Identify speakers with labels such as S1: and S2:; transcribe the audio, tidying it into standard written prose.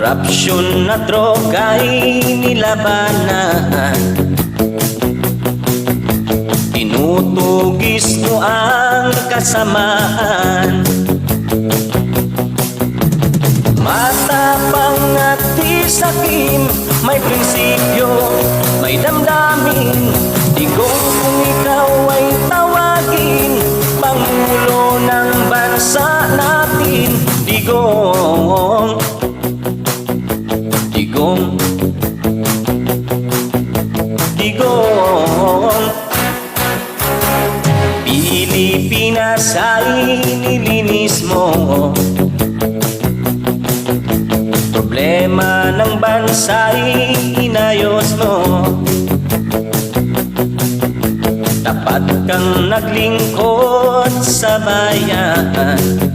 S1: Korupsyon at droga'y nilabanan. Tinutugis mo ang kasamaan. Matapang at di sakim, may prinsipyo, may damdamin. Digong kung ikaw ay tawagin, Pangulo ng bansa natin. Digong, Digong, Digong. Pilipinas ay nilinis mo. Problema ng bansa'y inayos mo. Tapat kang naglingkod sa bayan.